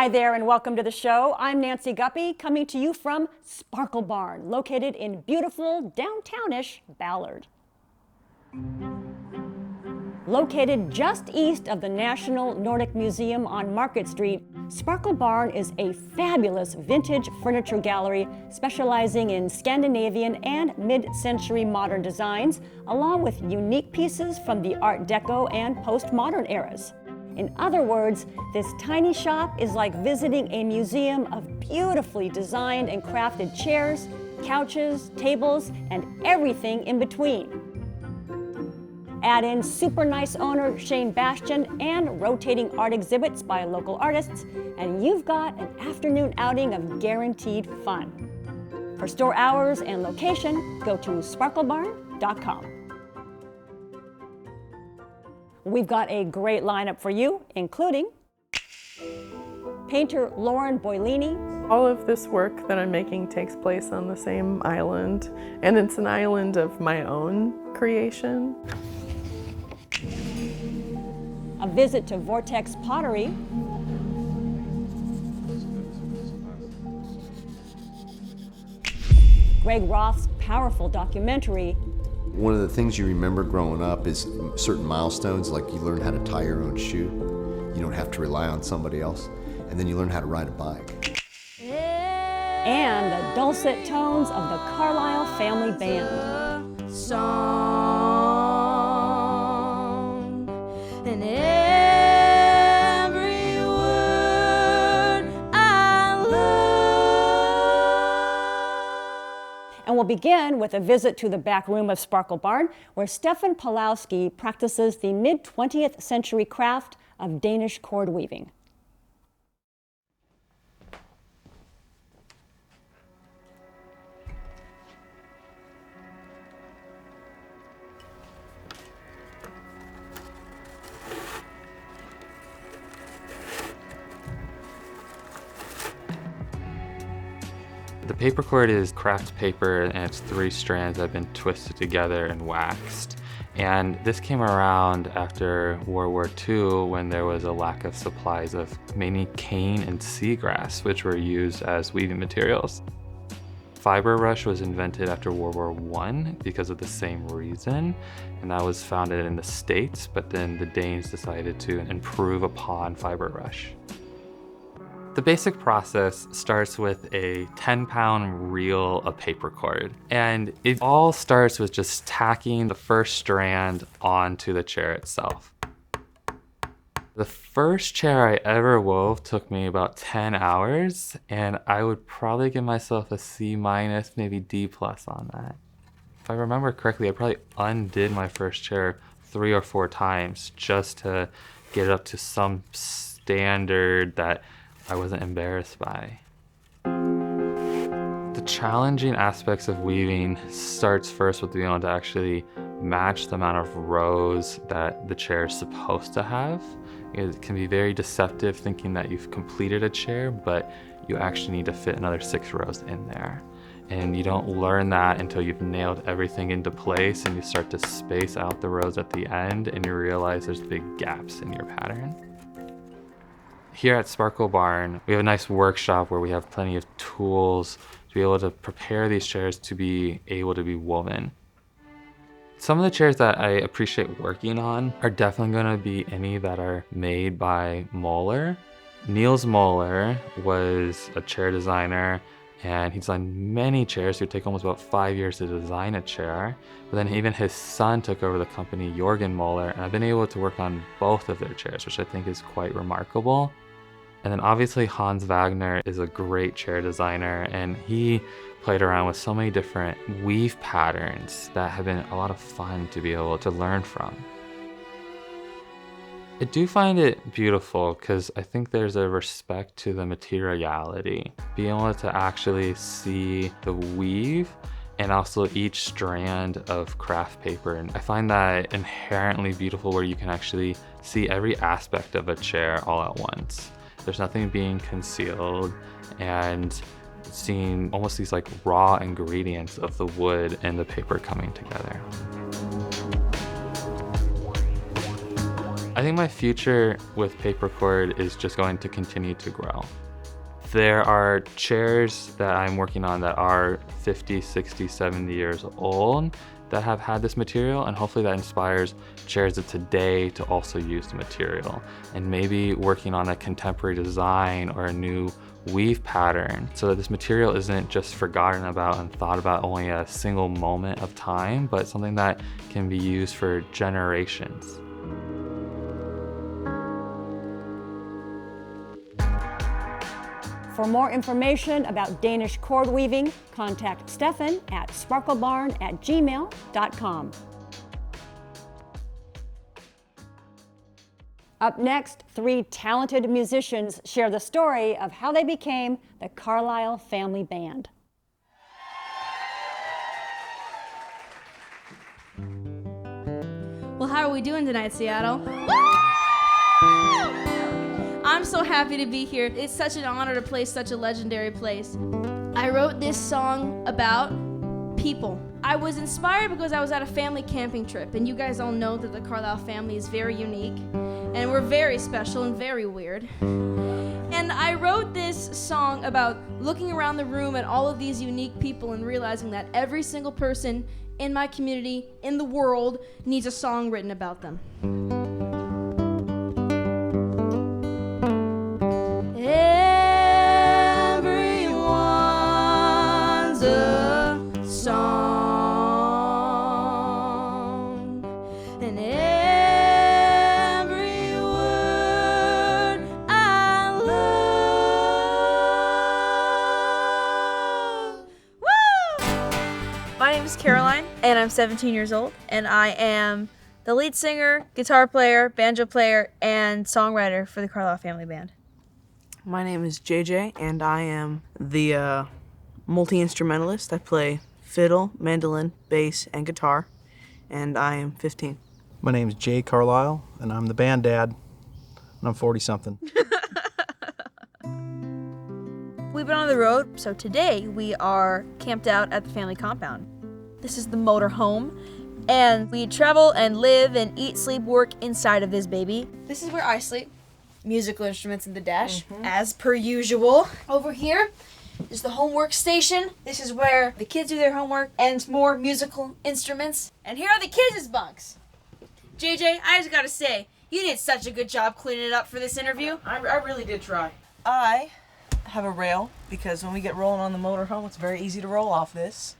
Hi there and welcome to the show. I'm Nancy Guppy coming to you from Sparklebarn, located in beautiful downtownish Ballard. Located just east of the National Nordic Museum on Market Street, Sparklebarn is a fabulous vintage furniture gallery specializing in Scandinavian and mid-century modern designs, along with unique pieces from the Art Deco and postmodern eras. In other words, this tiny shop is like visiting a museum of beautifully designed and crafted chairs, couches, tables, and everything in between. Add in super nice owner Shane Bastian and rotating art exhibits by local artists, and you've got an afternoon outing of guaranteed fun. For store hours and location, go to sparklebarn.com. We've got a great lineup for you, including painter Lauren Boilini. All of this work that I'm making takes place on the same island, and it's an island of my own creation. A visit to Vortex Pottery. Greg Roth's powerful documentary. One of the things you remember growing up is certain milestones, like you learn how to tie your own shoe. You don't have to rely on somebody else. And then you learn how to ride a bike. And the dulcet tones of the Carlile Family Band. And every word I love. And we'll begin with a visit to the back room of Sparklebarn, where Stefan Pawlowski practices the mid-20th century craft of Danish cord weaving. The paper cord is craft paper, and it's 3 strands that have been twisted together and waxed. And this came around after World War II, when there was a lack of supplies of mainly cane and seagrass, which were used as weaving materials. Fiber rush was invented after World War I because of the same reason, and that was founded in the States, but then the Danes decided to improve upon fiber rush. The basic process starts with a 10-pound reel of paper cord, and it all starts with just tacking the first strand onto the chair itself. The first chair I ever wove took me about 10 hours, and I would probably give myself a C-, maybe D+ on that. If I remember correctly, I probably undid my first chair 3 or 4 times just to get it up to some standard that I wasn't embarrassed by. The challenging aspects of weaving starts first with being able to actually match the amount of rows that the chair is supposed to have. It can be very deceptive thinking that you've completed a chair, but you actually need to fit another 6 rows in there. And you don't learn that until you've nailed everything into place and you start to space out the rows at the end and you realize there's big gaps in your pattern. Here at Sparklebarn, we have a nice workshop where we have plenty of tools to be able to prepare these chairs to be able to be woven. Some of the chairs that I appreciate working on are definitely going to be any that are made by Moeller. Niels Moeller was a chair designer, and he designed many chairs. It would take almost about 5 years to design a chair. But then even his son took over the company, Jorgen Moeller, and I've been able to work on both of their chairs, which I think is quite remarkable. And then obviously Hans Wagner is a great chair designer, and he played around with so many different weave patterns that have been a lot of fun to be able to learn from. I do find it beautiful because I think there's a respect to the materiality. Being able to actually see the weave and also each strand of craft paper. And I find that inherently beautiful where you can actually see every aspect of a chair all at once. There's nothing being concealed, and seeing almost these like raw ingredients of the wood and the paper coming together. I think my future with papercord is just going to continue to grow. There are chairs that I'm working on that are 50, 60, 70 years old that have had this material, and hopefully that inspires chairs of today to also use the material. And maybe working on a contemporary design or a new weave pattern so that this material isn't just forgotten about and thought about only a single moment of time, but something that can be used for generations. For more information about Danish cord weaving, contact Stefan at sparklebarn@gmail.com. Up next, 3 talented musicians share the story of how they became the Carlile Family Band. Well, how are we doing tonight, Seattle? I'm so happy to be here. It's such an honor to play such a legendary place. I wrote this song about people. I was inspired because I was at a family camping trip, and you guys all know that the Carlile family is very unique, and we're very special and very weird. And I wrote this song about looking around the room at all of these unique people and realizing that every single person in my community, in the world, needs a song written about them. Everyone's a song, and every word I love. Woo! My name is Caroline, and I'm 17 years old, and I am the lead singer, guitar player, banjo player, and songwriter for the Carlile Family Band. My name is JJ, and I am the multi-instrumentalist. I play fiddle, mandolin, bass, and guitar, and I am 15. My name's Jay Carlile, and I'm the band dad, and I'm 40-something. We've been on the road, so today we are camped out at the family compound. This is the motor home, and we travel and live and eat, sleep, work inside of this baby. This is where I sleep. Musical instruments in the dash, as per usual. Over here is the homework station. This is where the kids do their homework and more musical instruments. And here are the kids' bunks. JJ, I just gotta say, you did such a good job cleaning it up for this interview. I really did try. I have a rail because when we get rolling on the motorhome, it's very easy to roll off this.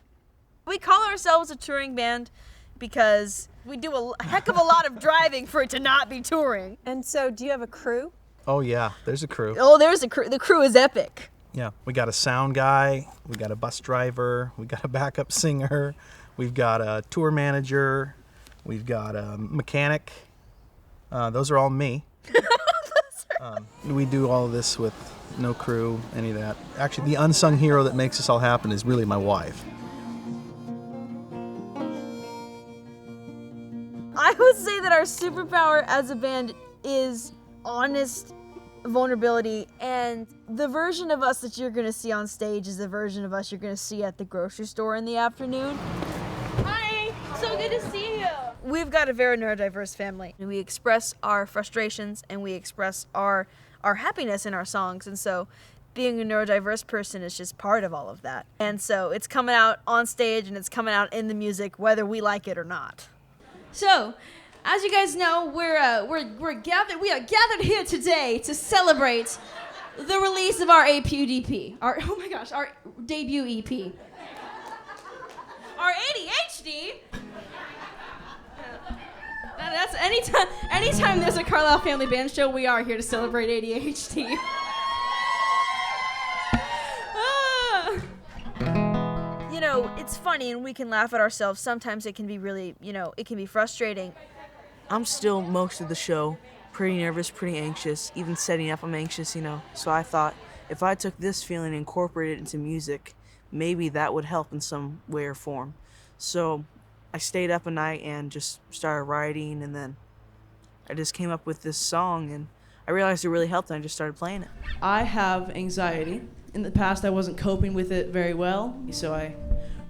We call ourselves a touring band because we do a heck of a lot of driving for it to not be touring. And so, do you have a crew? Oh yeah, there's a crew. Oh, there's a crew. The crew is epic. Yeah, we got a sound guy, we got a bus driver, we got a backup singer, we've got a tour manager, we've got a mechanic. Those are all me. We do all of this with no crew, any of that. Actually, the unsung hero that makes this all happen is really my wife. I would say that our superpower as a band is honest vulnerability, and the version of us that you're going to see on stage is the version of us you're going to see at the grocery store in the afternoon. Hi, so good to see you. We've got a very neurodiverse family, and we express our frustrations and we express our happiness in our songs, and so being a neurodiverse person is just part of all of that. And so it's coming out on stage and it's coming out in the music whether we like it or not. So, as you guys know, we are gathered here today to celebrate the release of our APUDP, our debut EP. Our ADHD. That's anytime there's a Carlile Family Band show, we are here to celebrate ADHD. You know, it's funny and we can laugh at ourselves. Sometimes it can be really, it can be frustrating. I'm still most of the show pretty nervous, pretty anxious. Even setting up, I'm anxious, So I thought if I took this feeling and incorporated it into music, maybe that would help in some way or form. So I stayed up a night and just started writing, and then I just came up with this song, and I realized it really helped, and I just started playing it. I have anxiety. In the past, I wasn't coping with it very well, so I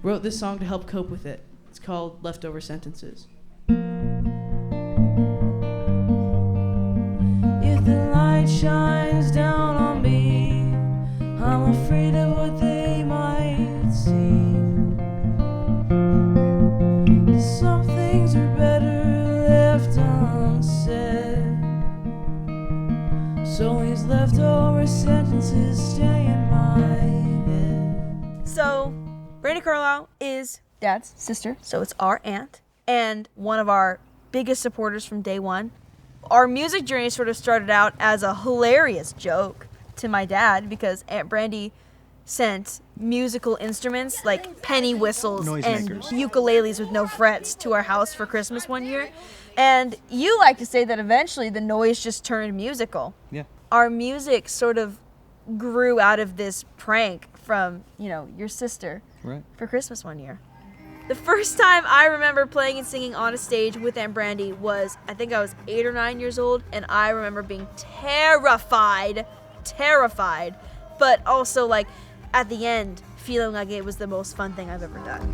wrote this song to help cope with it. It's called Leftover Sentences. shines down on me. I'm afraid of what they might see. Some things are better left unsaid, so these leftover sentences stay in my head. So, Brandy Carlo is Dad's sister, so it's our aunt, and one of our biggest supporters from day one. Our music journey sort of started out as a hilarious joke to my dad because Aunt Brandy sent musical instruments like penny whistles and ukuleles with no frets to our house for Christmas one year. And you like to say that eventually the noise just turned musical. Yeah. Our music sort of grew out of this prank from, your sister for Christmas one year. The first time I remember playing and singing on a stage with Aunt Brandy was, I think I was 8 or 9 years old, and I remember being terrified, but also like at the end feeling like it was the most fun thing I've ever done.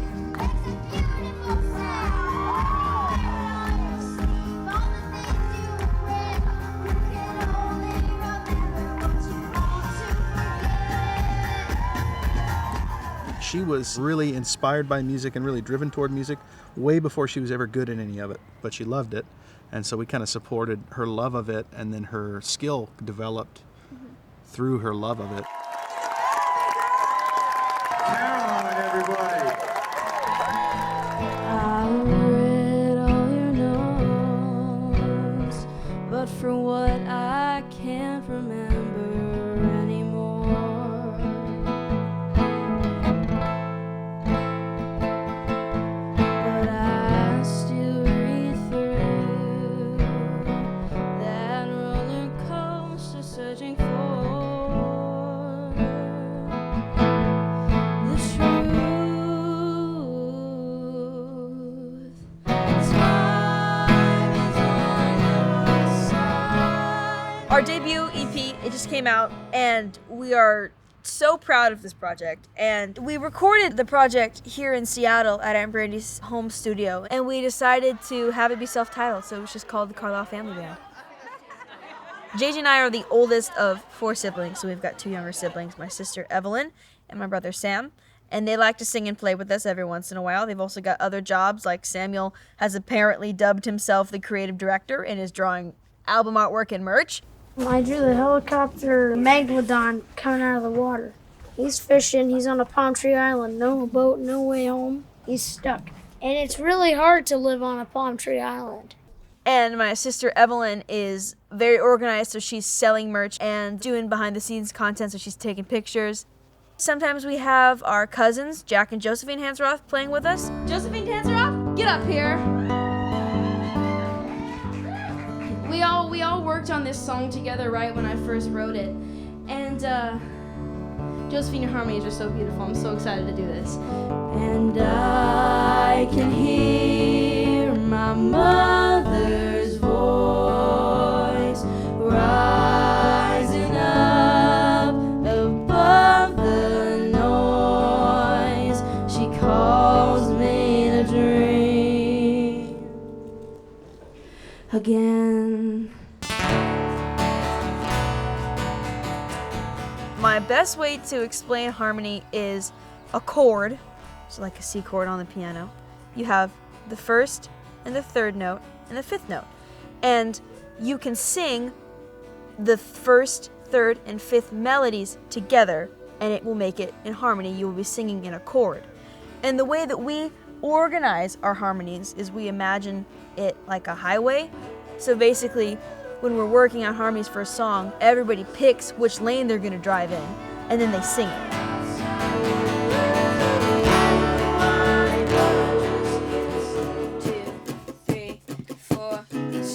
She was really inspired by music and really driven toward music way before she was ever good at any of it, but she loved it. And so we kind of supported her love of it, and then her skill developed through her love of it. Come on, everybody. I read all your notes, but for what I can't remember anymore. But I still read through that roller coaster searching for the truth. Time is on your side. Our debut EP, it just came out, and we are so proud of this project. And we recorded the project here in Seattle at Aunt Brandy's home studio, and we decided to have it be self-titled, so it was just called the Carlile Family Band. JJ and I are the oldest of 4 siblings, so we've got 2 younger siblings, my sister Evelyn and my brother Sam. And they like to sing and play with us every once in a while. They've also got other jobs, like Samuel has apparently dubbed himself the creative director and is drawing album artwork and merch. I drew the helicopter Megalodon coming out of the water. He's fishing, he's on a palm tree island, no boat, no way home. He's stuck. And it's really hard to live on a palm tree island. And my sister Evelyn is very organized, so she's selling merch and doing behind the scenes content, so she's taking pictures. Sometimes we have our cousins, Jack and Josephine Hansroth, playing with us. Josephine Hansroth, get up here. We all worked on this song together right when I first wrote it. And Josephine, your harmonies are so beautiful. I'm so excited to do this. And I can hear my mother's voice rising up above the noise. She calls me to dream again. My best way to explain harmony is a chord, so like a C chord on the piano. You have the first and the third note and the fifth note. And you can sing the first, third, and fifth melodies together, and it will make it in harmony. You will be singing in a chord. And the way that we organize our harmonies is we imagine it like a highway. So basically, when we're working on harmonies for a song, everybody picks which lane they're going to drive in, and then they sing it.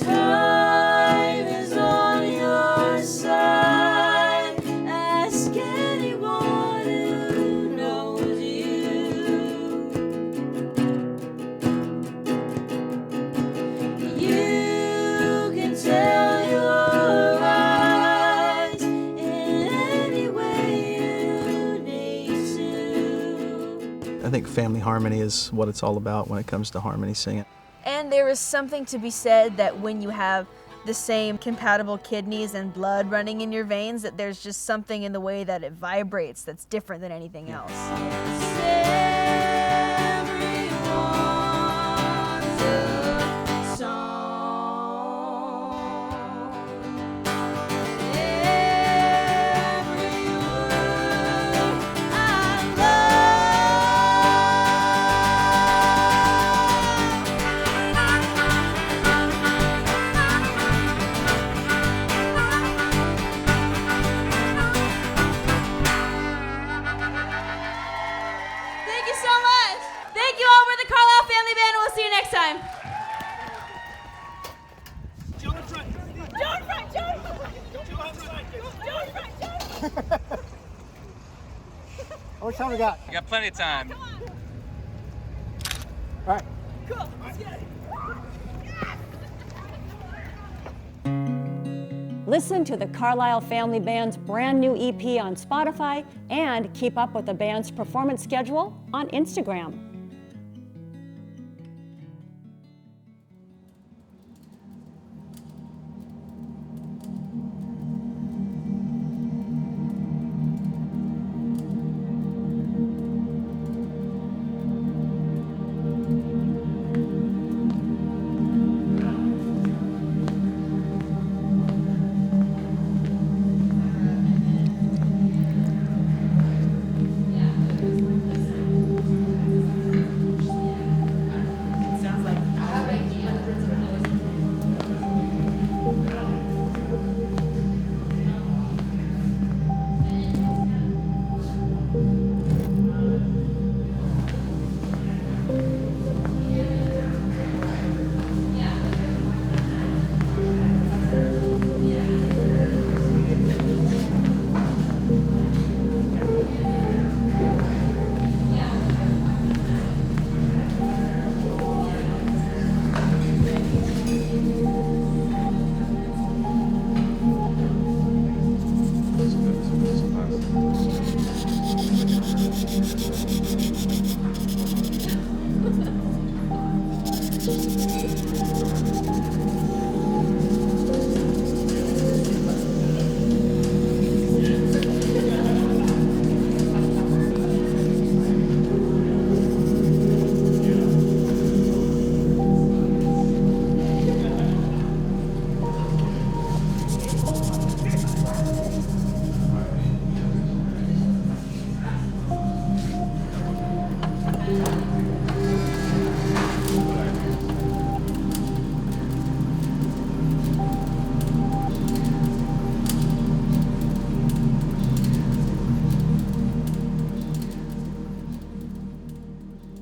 Time is on your side. Ask anyone who knows you. You can tell your eyes in any way you need to. I think family harmony is what it's all about when it comes to harmony singing. And there is something to be said that when you have the same compatible kidneys and blood running in your veins, that there's just something in the way that it vibrates that's different than anything else. Thank you so much. Thank you all. We're the Carlile Family Band, and we'll see you next time. Joe in front. Joe in front. Joe in front. Joe in front. How much time we got? You got plenty of time. All right. Cool. Let's get it. Listen to the Carlile Family Band's brand new EP on Spotify and keep up with the band's performance schedule on Instagram.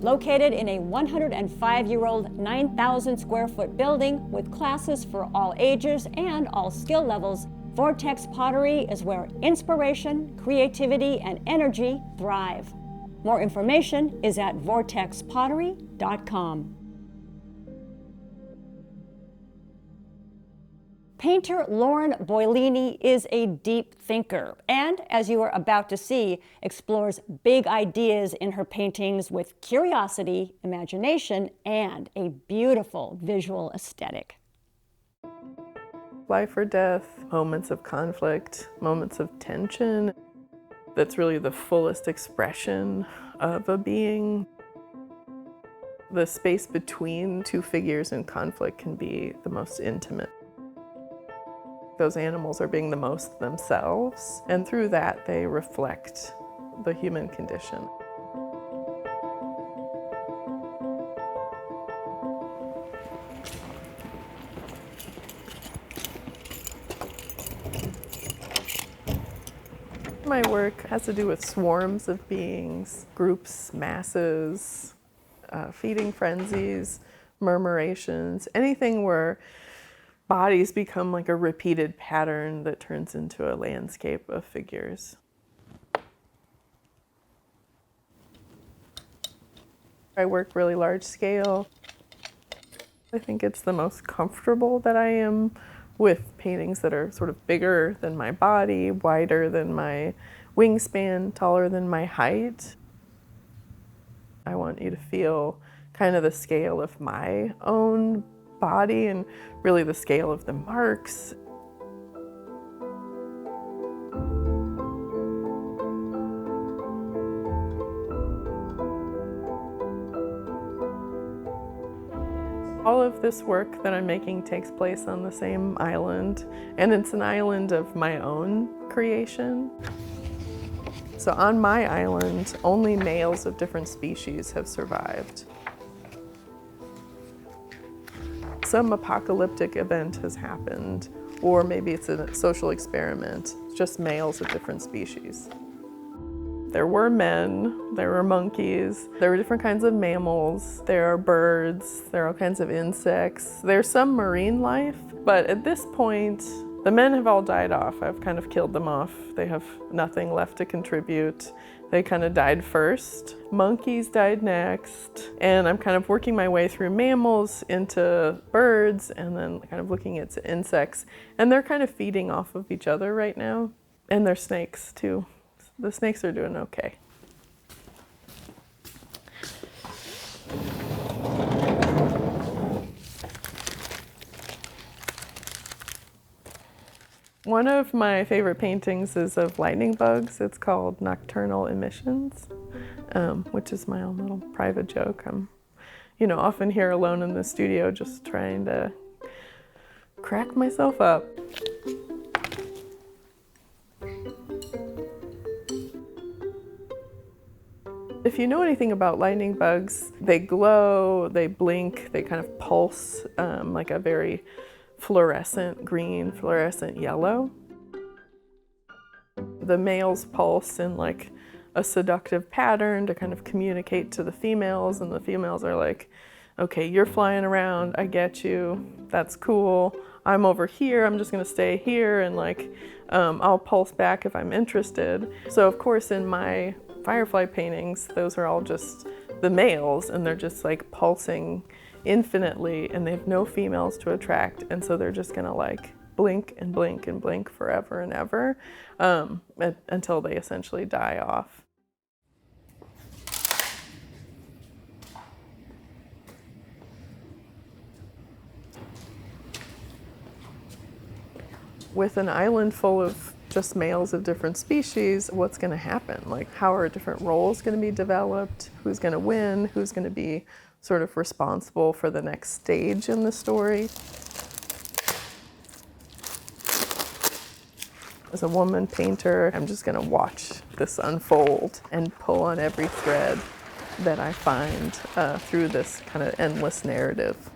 Located in a 105-year-old 9,000 square foot building with classes for all ages and all skill levels, Vortex Pottery is where inspiration, creativity, and energy thrive. More information is at vortexpottery.com. Painter Lauren Boilini is a deep thinker and, as you are about to see, explores big ideas in her paintings with curiosity, imagination, and a beautiful visual aesthetic. Life or death, moments of conflict, moments of tension. That's really the fullest expression of a being. The space between two figures in conflict can be the most intimate. Those animals are being the most themselves, and through that they reflect the human condition. My work has to do with swarms of beings, groups, masses, feeding frenzies, murmurations, anything where bodies become like a repeated pattern that turns into a landscape of figures. I work really large scale. I think it's the most comfortable that I am with paintings that are sort of bigger than my body, wider than my wingspan, taller than my height. I want you to feel kind of the scale of my own body and really the scale of the marks. All of this work that I'm making takes place on the same island, and it's an island of my own creation. So on my island, only males of different species have survived. Some apocalyptic event has happened, or maybe it's a social experiment, just males of different species. There were men, there were monkeys, there were different kinds of mammals, there are birds, there are all kinds of insects. There's some marine life, but at this point, the men have all died off. I've kind of killed them off. They have nothing left to contribute. They kind of died first. Monkeys died next. And I'm kind of working my way through mammals into birds and then kind of looking at insects. And they're kind of feeding off of each other right now. And they're snakes too. The snakes are doing okay. One of my favorite paintings is of lightning bugs. It's called Nocturnal Emissions, which is my own little private joke. I'm, often here alone in the studio just trying to crack myself up. If you know anything about lightning bugs, they glow, they blink, they kind of pulse like a very fluorescent green, fluorescent yellow. The males pulse in like a seductive pattern to kind of communicate to the females, and the females are like, okay, you're flying around, I get you, that's cool. I'm over here, I'm just gonna stay here, and like, I'll pulse back if I'm interested. So of course in my firefly paintings, those are all just the males, and they're just like pulsing infinitely, and they have no females to attract, and so they're just gonna like blink and blink and blink forever and ever until they essentially die off. With an island full of just males of different species, what's going to happen? Like, how are different roles going to be developed? Who's going to win? Who's going to be sort of responsible for the next stage in the story? As a woman painter, I'm just going to watch this unfold and pull on every thread that I find through this kind of endless narrative.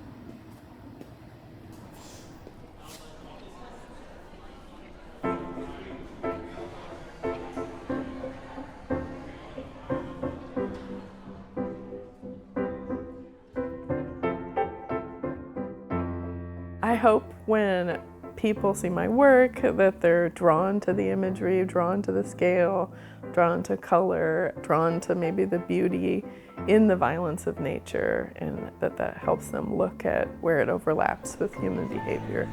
I hope when people see my work that they're drawn to the imagery, drawn to the scale, drawn to color, drawn to maybe the beauty in the violence of nature, and that helps them look at where it overlaps with human behavior.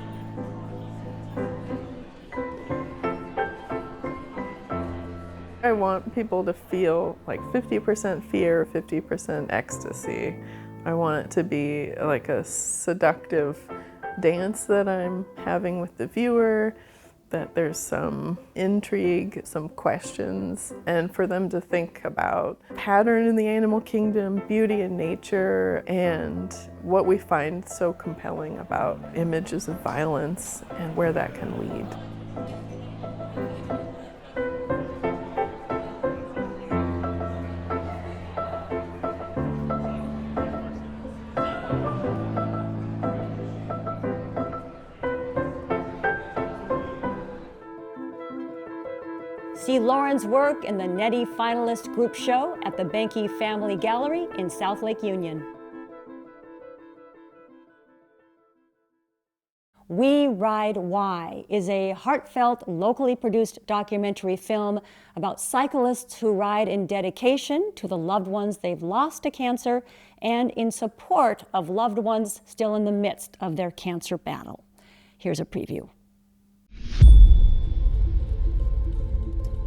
I want people to feel like 50% fear, 50% ecstasy. I want it to be like a seductive dance that I'm having with the viewer, that there's some intrigue, some questions, and for them to think about pattern in the animal kingdom, beauty in nature, and what we find so compelling about images of violence and where that can lead. See Lauren's work in the Nettie Finalist Group Show at the Benke Family Gallery in South Lake Union. We Ride Why is a heartfelt, locally produced documentary film about cyclists who ride in dedication to the loved ones they've lost to cancer and in support of loved ones still in the midst of their cancer battle. Here's a preview.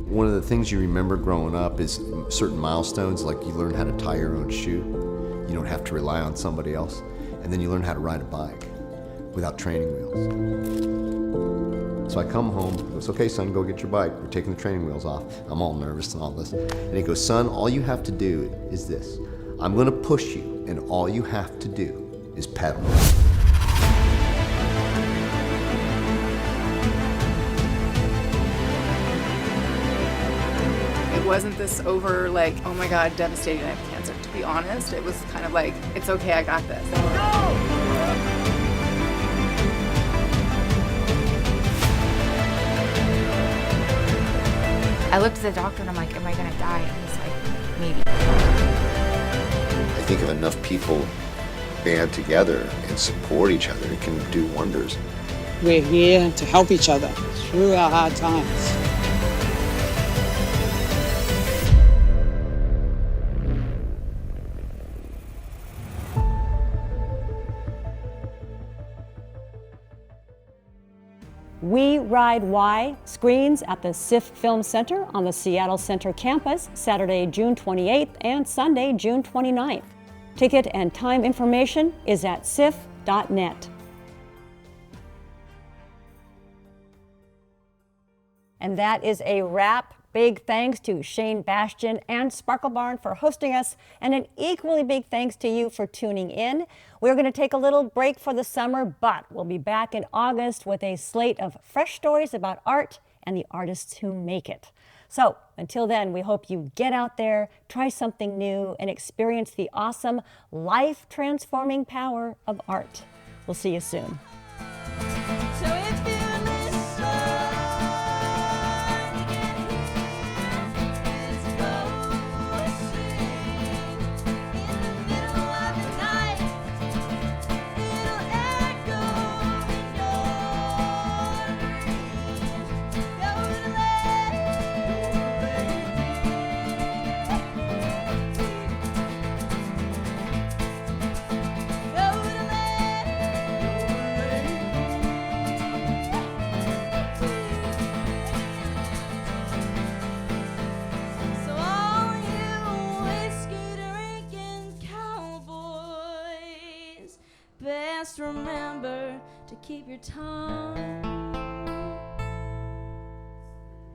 One of the things you remember growing up is certain milestones, like you learn how to tie your own shoe. You don't have to rely on somebody else. And then you learn how to ride a bike. without training wheels. So I come home, he goes, okay son, go get your bike. We're taking the training wheels off. I'm all nervous and all this. And he goes, son, all you have to do is this. I'm gonna push you, and all you have to do is pedal. It wasn't this over like, oh my God, devastating, I have cancer. To be honest, it was kind of like, it's okay, I got this. I looked at the doctor and I'm like, am I gonna die? And he's like, maybe. I think if enough people band together and support each other, it can do wonders. We're here to help each other through our hard times. We Ride Y screens at the SIF Film Center on the Seattle Center campus Saturday, June 28th and Sunday, June 29th. Ticket and time information is at sif.net. And that is a wrap. Big thanks to Shane Bastian and Sparklebarn for hosting us, and an equally big thanks to you for tuning in. We're going to take a little break for the summer, but we'll be back in August with a slate of fresh stories about art and the artists who make it. So until then, we hope you get out there, try something new, and experience the awesome, life-transforming power of art. We'll see you soon. Remember to keep your tongue,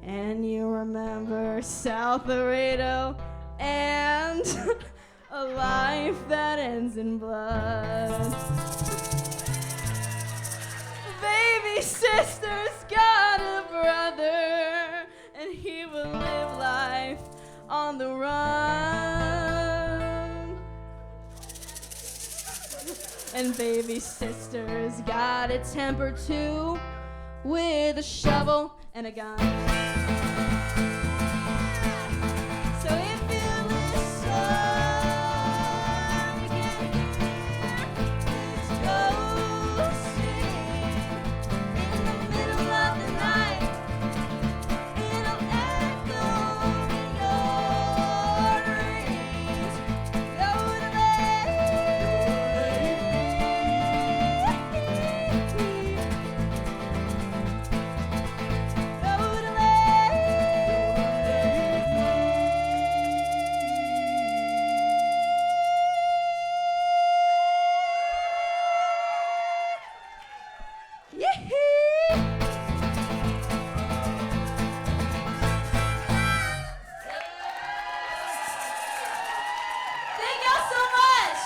and you remember South Laredo and a life that ends in blood. Baby sister's got a brother, and he will live life on the run. And baby sister's got a temper too, with a shovel and a gun. So if you listen, you can hear this ghost sing in the middle of the night. It'll echo in your dreams. Go to bed. Thank y'all so much.